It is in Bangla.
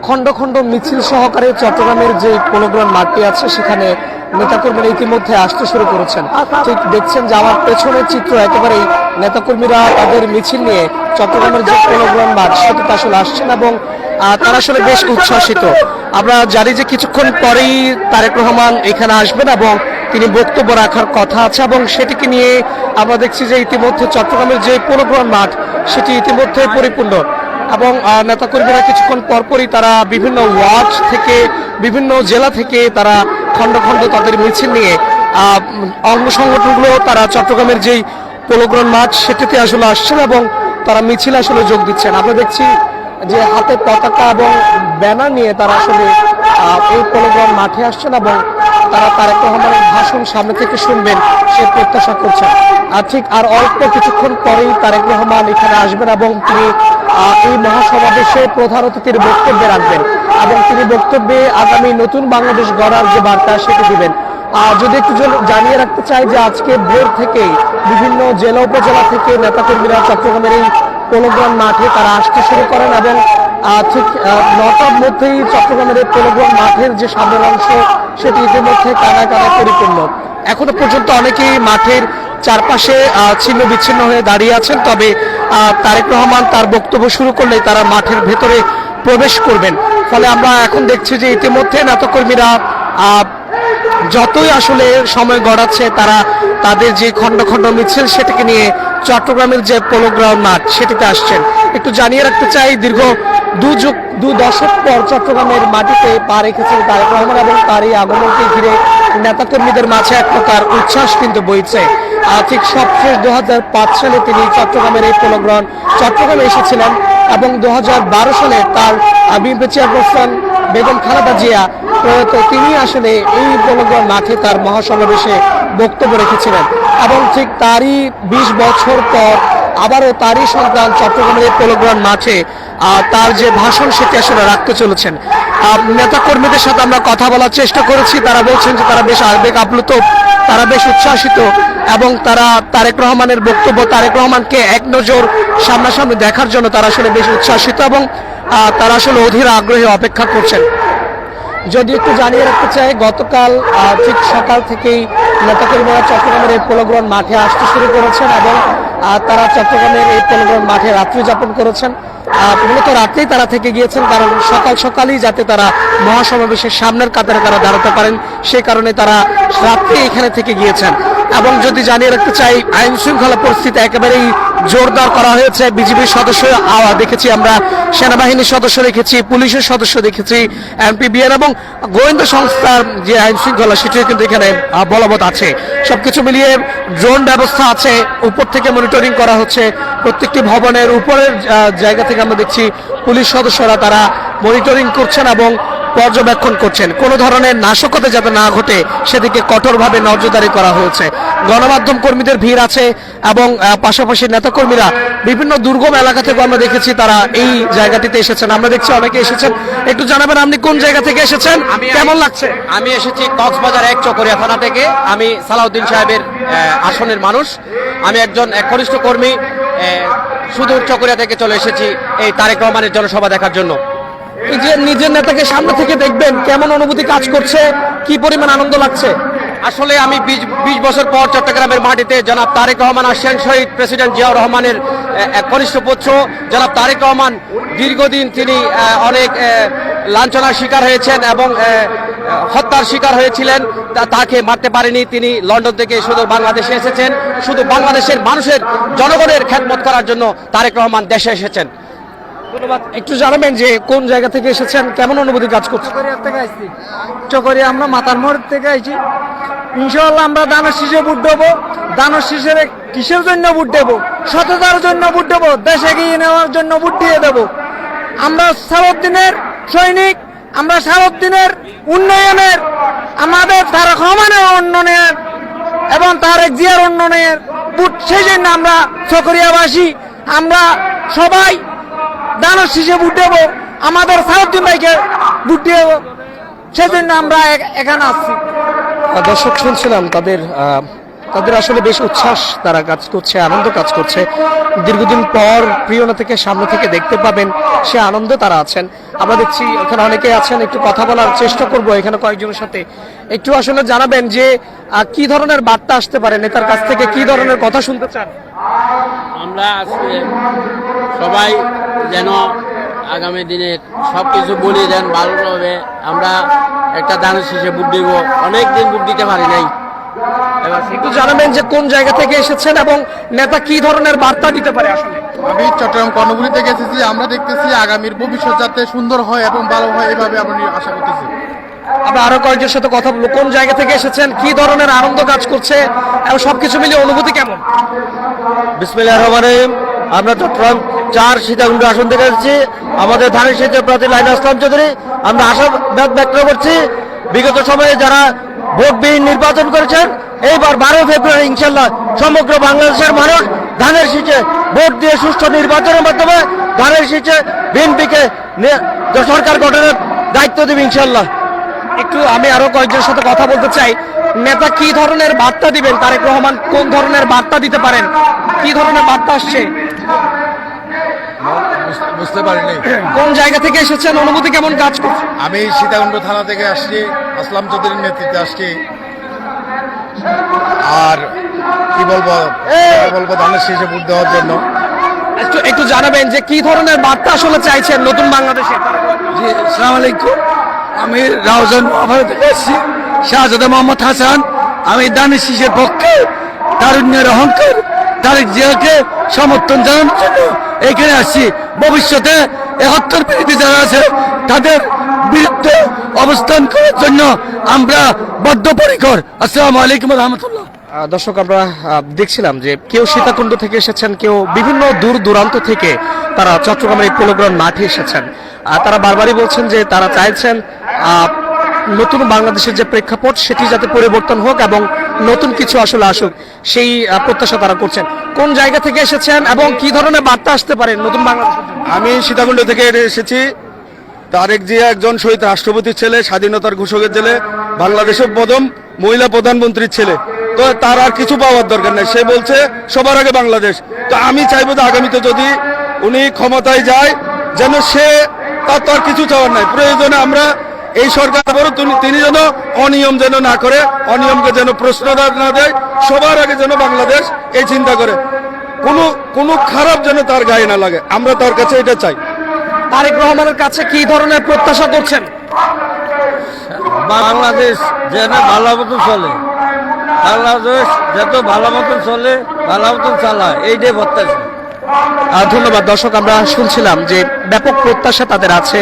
খণ্ড খণ্ড মিছিল সহকারে চট্টগ্রামের যে পৌরগ্রাম মাঠটি আছে সেখানে নেতাকর্মীরা ইতিমধ্যে আসতে শুরু করেছেন। ঠিক দেখছেন যে আমার পেছনের চিত্র, একেবারেই নেতাকর্মীরা তাদের মিছিল নিয়ে চট্টগ্রামের যে পৌরগ্রাম মাঠ সেটাতে আসলে আসছেন এবং তারা আসলে বেশ উচ্ছ্বাসিত। আমরা জানি যে কিছুক্ষণ পরেই তারেক রহমান এখানে আসবেন এবং তিনি বক্তব্য রাখার কথা আছে এবং সেটিকে নিয়ে আমরা দেখছি যে ইতিমধ্যে চট্টগ্রামের যে পৌরগ্রাম মাঠ সেটি ইতিমধ্যে পরিপূর্ণ এবং নেতাকর্মীরা কিছুক্ষণ পরপরই তারা বিভিন্ন ওয়ার্ড থেকে বিভিন্ন জেলা থেকে তারা খণ্ড খণ্ড তাদের মিছিল নিয়ে অঙ্গ সংগঠনগুলো তারা চট্টগ্রামের যেই পৌরগ্রাম মাঠ সেটিতে আসলে আসছেন এবং তারা মিছিল আসলে যোগ দিচ্ছেন। আমরা দেখছি যে হাতে পতাকা এবং ব্যানার নিয়ে তারা আসলে এই পৌরগ্রাম মাঠে আসছেন এবং তারা তারেক রহমানের ভাষণ সামনে থেকে শুনবেন সে প্রত্যাশা করছেন। আর ঠিক আর অল্প কিছুক্ষণ পরেই তারেক রহমান এখানে আসবেন এবং তিনি এই মহাসমাবেশে প্রধান অতিথির বক্তব্যে রাখবেন এবং তিনি বক্তব্যে আগামী নতুন বাংলাদেশ গড়ার যে বার্তা সেটি দিবেন। যদি একটু জানিয়ে রাখতে চাই যে আজকে ভোর থেকেই বিভিন্ন জেলা উপজেলা থেকে নেতাকর্মীরা চট্টগ্রামের এই পৌরগ্রাম মাঠে তারা আসতে শুরু করেন এবং ঠিক ৯টার মধ্যেই চট্টগ্রামের এই পৌরগ্রাম মাঠের যে সামনের অংশ সেটি ইতিমধ্যে কানায় কানায় পরিপূর্ণ। এখনো পর্যন্ত অনেকেই মাঠের চারপাশে ছিন্ন বিচ্ছিন্ন হয়ে দাঁড়িয়ে আছেন, তবে তারেক রহমান তার বক্তব্য শুরু করলেই তারা মাঠের ভেতরে প্রবেশ করবেন। ফলে আমরা এখন দেখছি যে ইতিমধ্যে নেতাকর্মীরা যতই আসলে সময় গড়াচ্ছে তারা তাদের যে খণ্ড খণ্ড মিছিল সেটাকে নিয়ে চট্টগ্রামের যে পৌরগ্রাম মাঠ সেটিতে আসছেন। একটু জানিয়ে রাখতে চাই, দীর্ঘ দু দশক পর চট্টগ্রামের মাটিতে পা রেখেছেন তারেক রহমান এবং তার এই আগমনকে ঘিরে নেতাকর্মীদের মাঝে এক প্রকার উচ্ছ্বাস কিন্তু বইছে। ঠিক সবশেষ 2005 সালে তিনি চট্টগ্রামের এই পৌরগ্রাম চট্টগ্রামে এসেছিলেন এবং 2012 সালে তার বিএনপি চেয়ারপারসন বেগম খালেদা জিয়া প্রয়াত তিনি আসলে এই পৌরগ্রাম মাঠে তার মহাসমাবেশে বক্তব্য রেখেছিলেন এবং ঠিক তারই 20 বছর পর আবারও তারই সন্তান চট্টগ্রামের এই পৌরগ্রাম মাঠে তার যে ভাষণ সেটি আসলে রাখতে চলেছেন। নেতাকর্মীদের সাথে আমরা কথা বলার চেষ্টা করেছি, তারা বলছেন যে তারা বেশ আবেগ আপ্লুত, তারা বেশ উচ্ছ্বাসিত এবং তারা তারেক রহমানের বক্তব্য, তারেক রহমানকে এক নজর সামনাসামনি দেখার জন্য তারা আসলে বেশ উচ্ছ্বাসিত এবং তারা আসলে অধীর আগ্রহে অপেক্ষা করছেন। যদি একটু জানিয়ে রাখতে চাই, গতকাল ঠিক সকাল থেকেই নেতাকর্মীরা চট্টগ্রামের এই পৌরগ্রাম মাঠে আসতে শুরু করেছেন এবং তারা চট্টগ্রামের এই পৌরগ্রাম মাঠে রাত্রি যাপন করেছেন। মূলত রাত্রেই তারা থেকে গিয়েছেন, কারণ সকালই যাতে তারা মহাসমাবেশের সামনের কাতারে তারা দাঁড়াতে পারেন সেই কারণে তারা রাত্রে এখানে থেকে গিয়েছেন। এবং যদি জানিয়ে রাখতে চাই, আইন শৃঙ্খলা পরিস্থিতি একেবারেই জোরদার করা হয়েছে। বিজিবির সদস্য দেখেছি, আমরা সেনাবাহিনীর সদস্য দেখেছি, পুলিশের সদস্য দেখেছি, এমপিবিএন এবং গোয়েন্দা সংস্থার যে আইন শৃঙ্খলা সেটিও কিন্তু এখানে বলবৎ আছে। সবকিছু মিলিয়ে ড্রোন ব্যবস্থা আছে, উপর থেকে মনিটরিং করা হচ্ছে। প্রত্যেকটি ভবনের উপরের জায়গা থেকে আমরা দেখছি পুলিশ সদস্যরা তারা মনিটরিং করছেন এবং পর্যবেক্ষণ করছেন। কোনো ধরনের নাশকতা যাতে না ঘটে সেদিকে কঠোরভাবে নজরদারি করা হয়েছে। গণমাধ্যম কর্মীদের ভিড় আছে এবং পাশাপাশি নেতাকর্মীরা বিভিন্ন দুর্গম এলাকা থেকে আমরা দেখেছি তারা এই জায়গাটিতে এসেছেন। আমরা দেখছি অনেকে এসেছেন। একটু জানাবেন আপনি কোন জায়গা থেকে এসেছেন, কেমন লাগছে? আমি এসেছি কক্সবাজার 1 চকরিয়া থানা থেকে। আমি সালাউদ্দিন সাহেবের আসনের মানুষ। আমি একজন ঘনিষ্ঠ কর্মী, সুদূর চকরিয়া থেকে চলে এসেছি এই তারেক রহমানের জনসভা দেখার জন্য। এই যে নিজের নেতাকে সামনে থেকে দেখবেন, কেমন অনুভূতি কাজ করছে, কি পরিমাণ আনন্দ লাগছে? আসলে আমি 20 বছর পর চট্টগ্রামের মাটিতে জনাব তারেক রহমান আসছেন। শহীদ প্রেসিডেন্ট জিয়াউর রহমানের এক কনিষ্ঠ পুত্র জনাব তারেক রহমান দীর্ঘদিন তিনি অনেক লাঞ্ছনার শিকার হয়েছেন এবং হত্যার শিকার হয়েছিলেন। তাকে মারতে পারেনি, তিনি লন্ডন থেকে সুদূর বাংলাদেশে এসেছেন শুধু বাংলাদেশের মানুষের জনগণের খেদমত করার জন্য তারেক রহমান দেশে এসেছেন। ধন্যবাদ। একটু জানাবেন যে কোন জায়গা থেকে এসেছেন, কেমন অনুভূতি কাজ করছে? চকরিয়া আমরা মাতার মোড় থেকে আইছি। ইনশাআল্লাহ আমরা দানের শীষে ভোট দেবো। দানের শীষের কিসের জন্য ভোট দেবো? সততার জন্য ভোট দেবো, দেশে এগিয়ে নেওয়ার জন্য ভোট দিয়ে দেবো। আমরা সারাদিনের সৈনিক, আমরা সারাদিনের উন্নয়নের, আমাদের তারেক রহমানের উন্নয়নের এবং তারেক জিয়ার উন্নয়নের ভোট, সেই জন্য আমরা চকরিয়াবাসী আমরা সবাই দানের শীষে ভোট দেবো, আমাদের সারাদিন ভাইকে ভোট দেবো, সেজন্য আমরা এখানে আসছি। দর্শক শুনছিলাম তাদের তাদের আসলে বেশ উচ্ছ্বাস তারা কাজ করছে, আনন্দ কাজ করছে। দীর্ঘদিন পর প্রিয় নেতাকে সামনে থেকে দেখতে পাবেন, সে আনন্দ তারা আছেন। আমরা দেখছি এখানে অনেকেই আছেন, একটু কথা বলার চেষ্টা করব এখানে কয়েকজনের সাথে। একটু আসলে জানাবেন যে কি ধরনের বার্তা আসতে পারে নেতার কাছ থেকে, কি ধরনের কথা শুনতে চান? আমরা আজকে সবাই যেন আগামী দিনে সব কিছু বলি দেন ভালোভাবে। আমরা একটা দানের শীষে ভোট দিব, অনেকদিন ভোট দিতে পারি নাই। এবার একটু জানাবেন যে কোন জায়গা থেকে এসেছেন এবং নেতা কি ধরনের বার্তা দিতে পারে আসলে। আমি চট্টগ্রাম কর্ণফুলী থেকে এসেছি। আমরা দেখতেছি আগামীর ভবিষ্যৎ যাতে সুন্দর হয় এবং ভালো হয়, এভাবে আমরা আশা করতেছি। আমরা আরো কয়েকজনের সাথে কথা বলবো। কোন জায়গা থেকে এসেছেন, কি ধরনের আনন্দ কাজ করছে এবং সবকিছু মিলিয়ে অনুভূতি কেমন? বিসমিল্লাহির রহমানির রহিম। আমরা চট্টগ্রাম 4 সীতাকুণ্ড আসন থেকে এসেছি। আমাদের ধানের শীষের প্রার্থী লাইনা ইসলাম চৌধুরী। আমরা আশাবাদ ব্যক্ত করছি বিগত সময়ে যারা ভোটবিহীন নির্বাচন করেছেন, এইবার 12 ফেব্রুয়ারি ইনশাল্লাহ সমগ্র বাংলাদেশের মানুষ ধানের শীষে ভোট দিয়ে সুষ্ঠু নির্বাচনের মাধ্যমে ধানের শীষে বিএনপিকে সরকার গঠনের দায়িত্ব দেবে ইনশাল্লাহ। একটু আমি আরো কয়েকজনের সাথে কথা বলতে চাই। নেতা কি ধরনের বার্তা দিবেন? তারেক রহমান কোন ধরনের বার্তা দিতে পারেন? কি ধরনের বার্তা আসছে? বুঝতে পারিনি। কোন জায়গা থেকে এসেছেন, অনুভূতি কেমন কাজ করছে? আমি সীতাকুণ্ড থানা থেকে আসছি, আসলাম চৌধুরীর নেতৃত্বে আসছি। আর কি বলবো ধানের শীষে ভোট দেওয়ার জন্য। একটু একটু জানাবেন যে কি ধরনের বার্তা আসলে চাইছেন নতুন বাংলাদেশে। জি, আসসালামু আলাইকুম। আমি রাউজান মহাভারত থেকে এসেছি, শাহজাদা মোহাম্মদ হাসান। আমি দানের শীষের পক্ষে, তারুণ্যের অহংকার তারেক জিয়াকে সমর্থন জানানোর জন্য এখানে আসছি। ভবিষ্যতে 71 বিরোধী যারা আছে তাদের বিরুদ্ধে অবস্থান করার জন্য আমরা বদ্ধপরিকর। আসসালামু আলাইকুম রহমতুল্লাহ। দর্শক, আমরা দেখছিলাম যে কেউ সীতাকুণ্ড থেকে এসেছেন, কেউ বিভিন্ন দূর দূরান্ত থেকে তারা চট্টগ্রামের এই পোলোগ্রাউন্ড মাঠে এসেছেন। তারা বারবারই বলছেন যে তারা চাইছেন নতুন বাংলাদেশের যে প্রেক্ষাপট সেটি যাতে পরিবর্তন হোক এবং নতুন কিছু আসলে আসুক, সেই প্রত্যাশা তারা করছেন। কোন জায়গা থেকে এসেছেন এবং কি ধরনের বার্তা আসতে পারে নতুন বাংলাদেশের জন্য? আমি সীতাকুণ্ড থেকে এসেছি। তারেক জিয়া একজন শহীদ রাষ্ট্রপতির ছেলে, স্বাধীনতার ঘোষকের ছেলে, বাংলাদেশের প্রথম মহিলা প্রধানমন্ত্রীর ছেলে। তো তার আর কিছু পাওয়ার দরকার নেই। সে বলছে সবার আগে বাংলাদেশ। তো আমি চাইবো যে আগামীতে যদি উনি ক্ষমতায় যায়, যেন সে তার তো আর কিছু চাওয়ার নাই। প্রয়োজনে আমরা এই সরকার আবারও তিনি যেন অনিয়ম যেন না করে, অনিয়মকে যেন প্রশ্ন না দেয়, সবার আগে যেন বাংলাদেশ এই চিন্তা করে, কোনো খারাপ যেন তার গায়ে না লাগে। আমরা তার কাছে এটা চাই। তারেক রহমানের কাছে কি ধরনের প্রত্যাশা করছেন? বাংলাদেশ যেন ভালো মতন চলে, বাংলাদেশ যত ভালো মতন চলে, ভালো মতন চালায়, এইটাই প্রত্যাশা। ধন্যবাদ। দর্শক, আমরা শুনছিলাম যে ব্যাপক প্রত্যাশা তাদের আছে